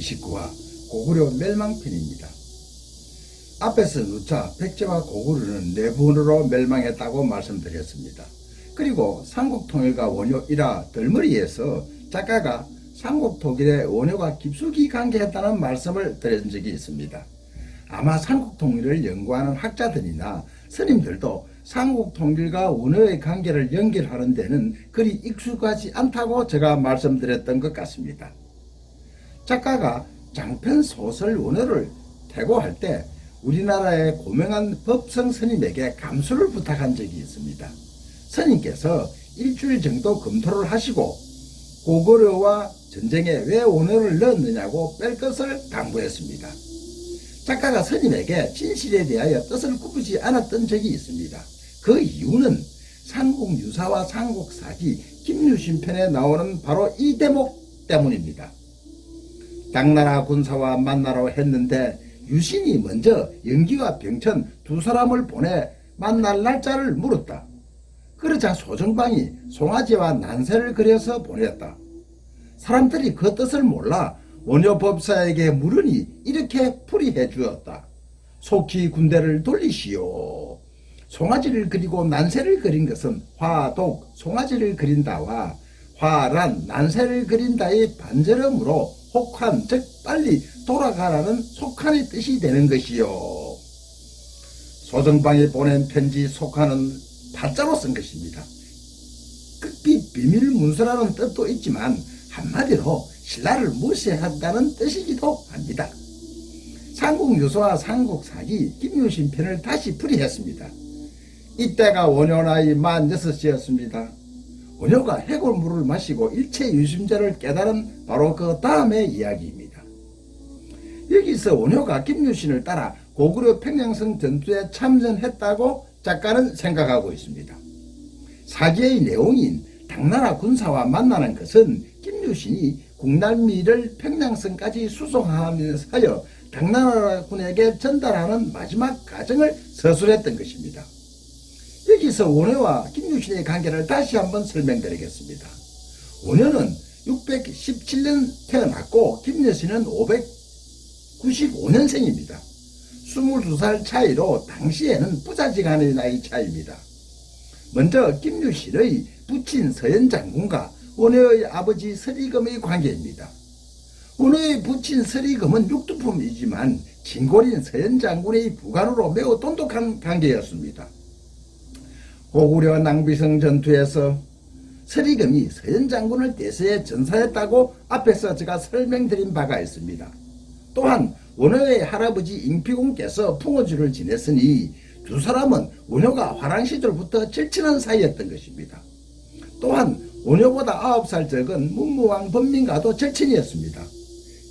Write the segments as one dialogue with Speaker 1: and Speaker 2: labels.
Speaker 1: 제29화 고구려 멸망편입니다. 앞에서 누차 백제와 고구려는 내분으로 멸망했다고 말씀드렸습니다. 그리고 삼국통일과 원효 일화 덜머리에서 작가가 삼국통일에 원효가 깊숙이 관계했다는 말씀을 드린 적이 있습니다. 아마 삼국통일을 연구하는 학자들이나 스님들도 삼국통일과 원효의 관계를 연결하는 데는 그리 익숙하지 않다고 제가 말씀드렸던 것 같습니다. 작가가 장편 소설 원효를 태고할 때 우리나라의 고명한 법성 스님에게 감수를 부탁한 적이 있습니다. 스님께서 일주일 정도 검토를 하시고 고구려와 전쟁에 왜 원효를 넣었느냐고 뺄 것을 당부했습니다. 작가가 스님에게 진실에 대하여 뜻을 굽히지 않았던 적이 있습니다. 그 이유는 삼국유사와 삼국사기 김유신편에 나오는 바로 이 대목 때문입니다. 당나라 군사와 만나러 했는데 유신이 먼저 영기와 병천 두 사람을 보내 만날 날짜를 물었다. 그러자 소정방이 송아지와 난세를 그려서 보냈다. 사람들이 그 뜻을 몰라 원효법사에게 물으니 이렇게 풀이해 주었다. 속히 군대를 돌리시오. 송아지를 그리고 난세를 그린 것은 화독 송아지를 그린다와 화란 난세를 그린다의 반절음으로 혹한 즉 빨리 돌아가라는 속한의 뜻이 되는 것이요. 소정방이 보낸 편지 속한은 파자로 쓴 것입니다. 극비 비밀 문서라는 뜻도 있지만 한마디로 신라를 무시한다는 뜻이기도 합니다. 삼국유사와 삼국사기 김유신편을 다시 풀이했습니다. 이때가 원효 나이 46이었습니다. 원효가 해골물을 마시고 일체유심자를 깨달은 바로 그 다음의 이야기입니다. 여기서 원효가 김유신을 따라 고구려 평양성 전투에 참전했다고 작가는 생각하고 있습니다. 사기의 내용인 당나라 군사와 만나는 것은 김유신이 국난미를 평양성까지 수송하면서 하여 당나라 군에게 전달하는 마지막 과정을 서술했던 것입니다. 여기서 원효와 김유신의 관계를 다시 한번 설명드리겠습니다. 원효는 617년 태어났고 김유신은 595년생입니다. 22살 차이로 당시에는 부자지간의 나이 차이입니다. 먼저 김유신의 부친 서현장군과 원효의 아버지 서리금의 관계입니다. 원효의 부친 서리금은 육두품이지만 진골인 서현장군의 부관으로 매우 돈독한 관계였습니다. 고구려 낭비성 전투에서 서리금이 서현장군을 대서에 전사했다고 앞에서 제가 설명드린 바가 있습니다. 또한 원효의 할아버지 임피공께서 풍어주를 지냈으니 두 사람은 원효가 화랑시절부터 절친한 사이였던 것입니다. 또한 원효보다 9살 적은 문무왕 범민과도 절친이었습니다.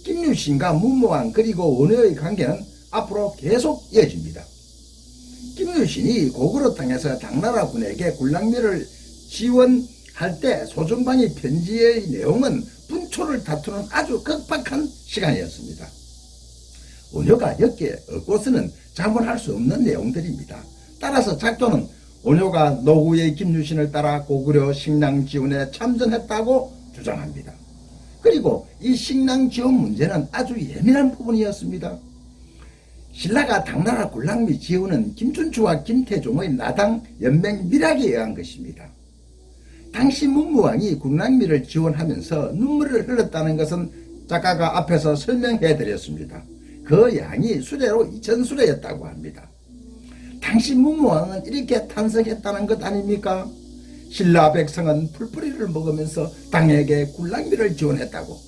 Speaker 1: 김유신과 문무왕 그리고 원효의 관계는 앞으로 계속 이어집니다. 김유신이 고구려 땅에서 당나라 군에게 군량미를 지원할 때 소정방의 편지의 내용은 분초를 다투는 아주 급박한 시간이었습니다. 원효가 엮여 얽고서는 자문할 수 없는 내용들입니다. 따라서 작조는 원효가 노구의 김유신을 따라 고구려 식량지원에 참전했다고 주장합니다. 그리고 이 식량지원 문제는 아주 예민한 부분이었습니다. 신라가 당나라 군량미 지원은 김춘추와 김태종의 나당 연맹 밀약에 의한 것입니다. 당시 문무왕이 군량미를 지원하면서 눈물을 흘렸다는 것은 작가가 앞에서 설명해 드렸습니다. 그 양이 수레로 2000수레였다고 합니다. 당시 문무왕은 이렇게 탄성했다는 것 아닙니까? 신라 백성은 풀뿌리를 먹으면서 당에게 군량미를 지원했다고.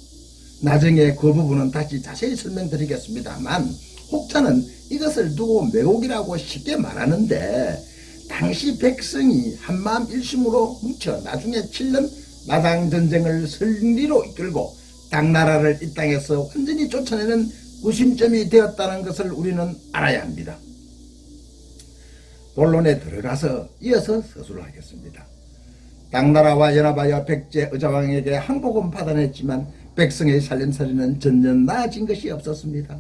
Speaker 1: 나중에 그 부분은 다시 자세히 설명드리겠습니다만 혹자는 이것을 두고 매혹이라고 쉽게 말하는데 당시 백성이 한마음 일심으로 뭉쳐 나중에 치른 나당전쟁을 승리로 이끌고 당나라를 이 땅에서 완전히 쫓아내는 구심점이 되었다는 것을 우리는 알아야 합니다. 본론에 들어가서 이어서 서술을 하겠습니다. 당나라와 연합하여 백제 의자왕에게 항복은 받아냈지만 백성의 살림살이는 전혀 나아진 것이 없었습니다.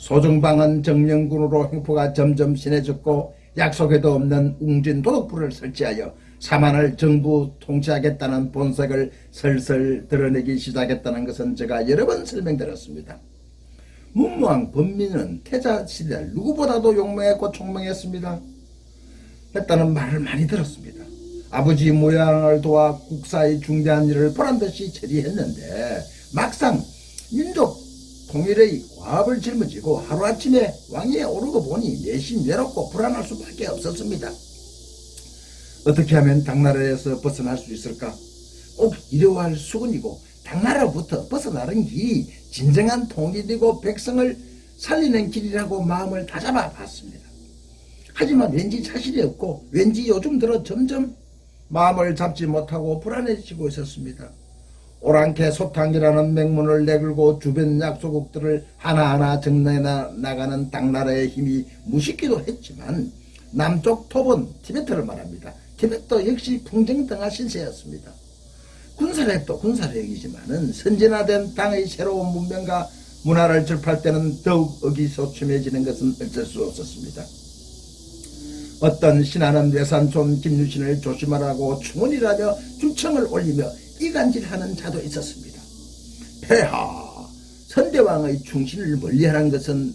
Speaker 1: 소정방은 정령군으로 횡포가 점점 심해졌고 약속에도 없는 웅진 도덕부를 설치하여 사만을 정부 통치하겠다는 본색을 슬슬 드러내기 시작했다는 것은 제가 여러 번 설명드렸습니다. 문무왕 범민은 태자 시대 누구보다도 용맹했고 총명했습니다. 했다는 말을 많이 들었습니다. 아버지 모양을 도와 국사의 중대한 일을 보란듯이 처리했는데 막상 민족 통일의 과업을 짊어지고 하루아침에 왕위에 오르고 보니 내심 외롭고 불안할 수밖에 없었습니다. 어떻게 하면 당나라에서 벗어날 수 있을까? 꼭 이루어할 수군이고 당나라부터 벗어나는 길이 진정한 통일이고 백성을 살리는 길이라고 마음을 다잡아 봤습니다. 하지만 왠지 자신이 없고 왠지 요즘 들어 점점 마음을 잡지 못하고 불안해지고 있었습니다. 오랑캐 소탕이라는 맹문을 내걸고 주변 약소국들을 하나하나 정리해 나가는 당나라의 힘이 무식기도 했지만 남쪽 토본 티베트를 말합니다. 티베트도 역시 풍정등화 신세였습니다. 군사력도 군사력이지만은 선진화된 당의 새로운 문명과 문화를 접할 때는 더욱 의기소침해지는 것은 어쩔 수 없었습니다. 어떤 신하는 외산촌 김유신을 조심하라고 충언이라며 주청을 올리며 이간질하는 자도 있었습니다. 폐하, 선대왕의 충신을 멀리하라는 것은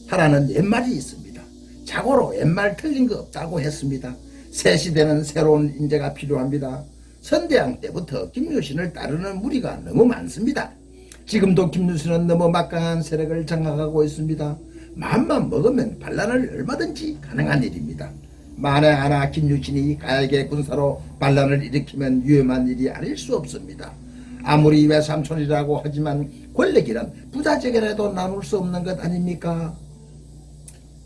Speaker 1: 하라는 옛말이 있습니다. 자고로 옛말 틀린 거 없다고 했습니다. 새 시대는 새로운 인재가 필요합니다. 선대왕 때부터 김유신을 따르는 무리가 너무 많습니다. 지금도 김유신은 너무 막강한 세력을 장악하고 있습니다. 마음만 먹으면 반란을 얼마든지 가능한 일입니다. 만에 하나 김유신이 가야게 군사로 반란을 일으키면 위험한 일이 아닐 수 없습니다. 아무리 외삼촌이라고 하지만 권력이란 부자재결에도 나눌 수 없는 것 아닙니까?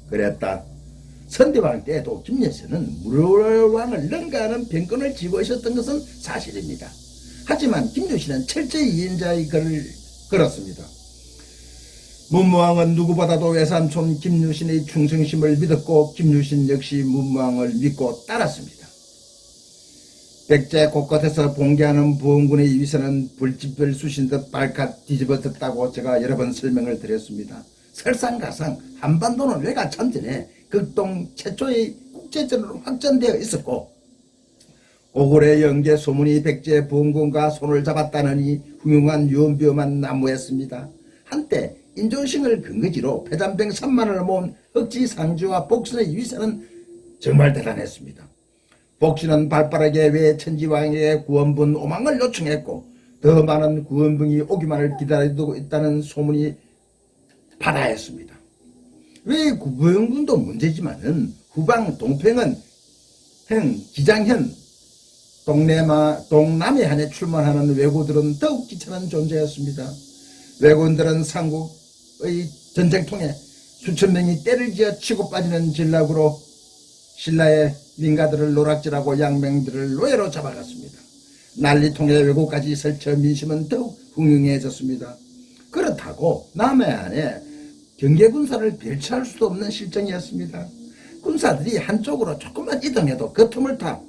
Speaker 1: 그랬다. 선대왕 때에도 김여신은 무료왕을 능가하는 병권을 쥐고 있었던 것은 사실입니다. 하지만 김유신은 철저히 이인자의 글을 걸었습니다. 문무왕은 누구보다도 외삼촌 김유신의 충성심을 믿었고 김유신 역시 문무왕을 믿고 따랐습니다. 백제 곳곳에서 봉기하는 부원군의 위세는 불집을 쑤신 듯 발칵 뒤집어졌다고 제가 여러 번 설명을 드렸습니다. 설상가상 한반도는 외가 참전에 극동 최초의 국제전으로 확전되어 있었고 오골의 영계 소문이 백제 부원군과 손을 잡았다느니 훌륭한 유언비어만 난무했습니다. 한때 인조신을 근거지로 패잔병 3만을 모은 흑지상주와 복신의 위세는 정말 대단했습니다. 복신은 발빠르게 외천지왕에게 구원분 오망을 요청했고 더 많은 구원분이 오기만을 기다리고 있다는 소문이 발하였습니다. 외구부영군도 문제지만은 후방 동평은 기장현 동남해안에 출몰하는 왜구들은 더욱 귀찮은 존재였습니다. 왜군들은 삼국의 전쟁통에 수천 명이 때를 지어 치고 빠지는 전략으로 신라의 민가들을 노락질하고 양맹들을 노예로 잡아갔습니다. 난리통에 왜구까지 설쳐 민심은 더욱 흥흥해졌습니다. 그렇다고 남해안에 경계군사를 별치할 수도 없는 실정이었습니다. 군사들이 한쪽으로 조금만 이동해도 그 틈을 타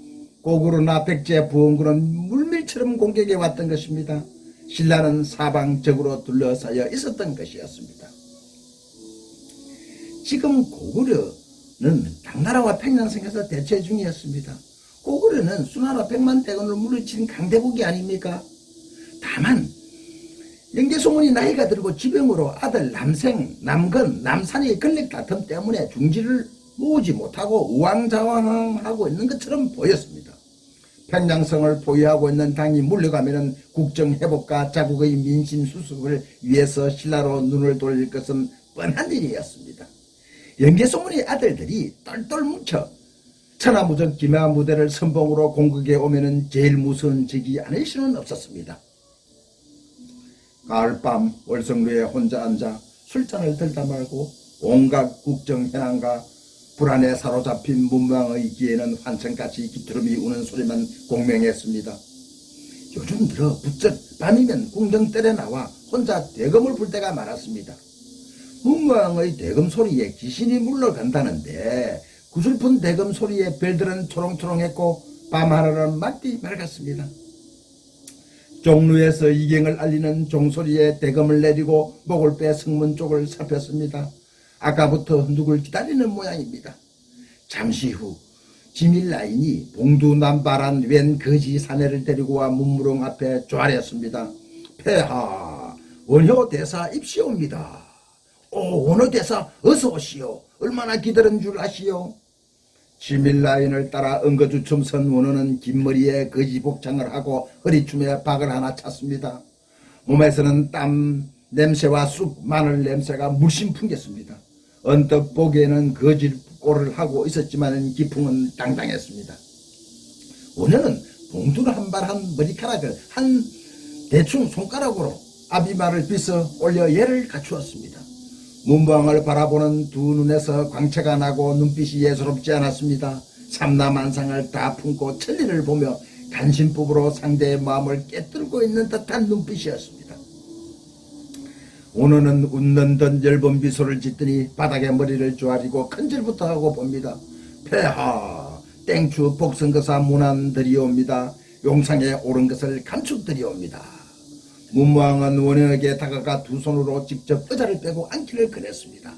Speaker 1: 고구려나 백제 부원군은 물밀처럼 공격해 왔던 것입니다. 신라는 사방적으로 둘러싸여 있었던 것이었습니다. 지금 고구려는 당나라와 평양성에서 대체 중이었습니다. 고구려는 수나라 100만 대군을 물리친 강대국이 아닙니까? 다만 영계소문이 나이가 들고 지병으로 아들 남생, 남건, 남산의 권력 다툼 때문에 중지를 모으지 못하고 우왕좌왕하고 있는 것처럼 보였습니다. 평양성을 보유하고 있는 당이 물러가면 국정회복과 자국의 민심 수습을 위해서 신라로 눈을 돌릴 것은 뻔한 일이었습니다. 영계소문의 아들들이 똘똘 뭉쳐 천하무적 김해무대를 선봉으로 공격해 오면 제일 무서운 적이 아닐 수는 없었습니다. 가을밤 월성루에 혼자 앉아 술잔을 들다 말고 온갖 국정 현안과 불안에 사로잡힌 문무왕의 귀에는 환청같이 기트름이 우는 소리만 공명했습니다. 요즘 들어 부쩍 밤이면 궁정뜰에 나와 혼자 대검을 불 때가 많았습니다. 문무왕의 대검 소리에 귀신이 물러간다는데 구슬픈 대검 소리에 별들은 초롱초롱했고 밤하늘은 맑디 맑았습니다. 종루에서 이경을 알리는 종소리에 대검을 내리고 목을 빼 성문 쪽을 살폈습니다. 아까부터 누굴 기다리는 모양입니다. 잠시 후 지밀라인이 봉두남발한 웬 거지 사내를 데리고 와 문무룡 앞에 조아렸습니다. 폐하, 원효 대사 입시옵니다. 오, 원효 대사 어서 오시오. 얼마나 기다린 줄 아시오? 지밀라인을 따라 은거주춤선 원효는 긴 머리에 거지 복장을 하고 허리춤에 박을 하나 찼습니다. 몸에서는 땀 냄새와 쑥 마늘 냄새가 물씬 풍겼습니다. 언뜻 보기에는 거지 꼴을 하고 있었지만 기풍은 당당했습니다. 원효는 봉두를 한 발 한 머리카락을 한 대충 손가락으로 앞이마를 빗어 올려 예를 갖추었습니다. 문무왕을 바라보는 두 눈에서 광채가 나고 눈빛이 예사롭지 않았습니다. 삼라만상을 다 품고 천리를 보며 간신법으로 상대의 마음을 깨뜨리고 있는 듯한 눈빛이었습니다. 원효는 웃는 듯 엷은 미소를 짓더니 바닥에 머리를 조아리고 큰절부터 하고 봅니다. 폐하, 땡추 복선거사 문안드리옵니다. 용상에 오른 것을 감축드리옵니다. 문무왕은 원효에게 다가가 두 손으로 직접 의자를 빼고 앉기를 권했습니다.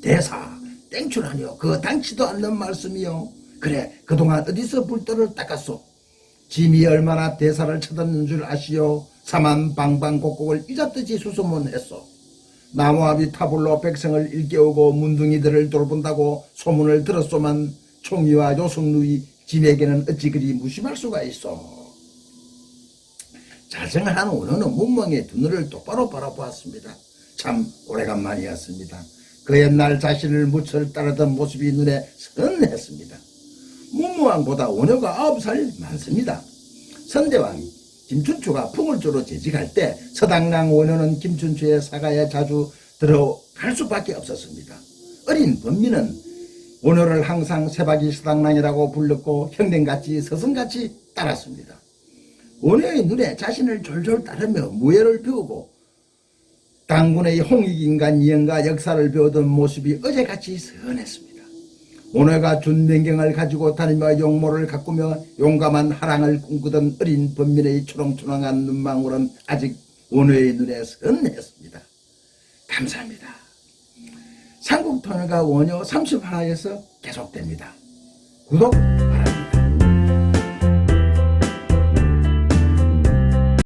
Speaker 1: 대사, 땡추라니요. 그 당치도 않는 말씀이요. 그래, 그동안 어디서 불도를 닦았소? 짐이 얼마나 대사를 쳐듣는 줄 아시오? 사만방방곡곡을 잊었듯이 수소문했소. 나무아비 타불로 백성을 일깨우고 문둥이들을 돌본다고 소문을 들었소만 총리와 요승루이 짐에게는 어찌 그리 무심할 수가 있어. 자정한 원효는 문무왕의 두 눈을 똑바로 바라보았습니다. 참 오래간만이었습니다. 그 옛날 자신을 무철 따르던 모습이 눈에 선했습니다. 문무왕보다 원효가 9살 많습니다. 선대왕 김춘추가 풍을조로 재직할 때 서당랑 원효는 김춘추의 사가에 자주 들어갈 수밖에 없었습니다. 어린 범민은 원효를 항상 세박이 서당랑이라고 불렀고 형님같이 스승같이 따랐습니다. 원효의 눈에 자신을 졸졸 따르며 무예를 배우고 당군의 홍익인간 이연과 역사를 배우던 모습이 어제같이 선했습니다. 원효가 준 명경을 가지고 다니며 용모를 가꾸며 용감한 하랑을 꿈꾸던 어린 범민의 초롱초롱한 눈망울은 아직 원효의 눈에 선했습니다. 감사합니다. 삼국통일과 원효 30화에서 계속됩니다. 구독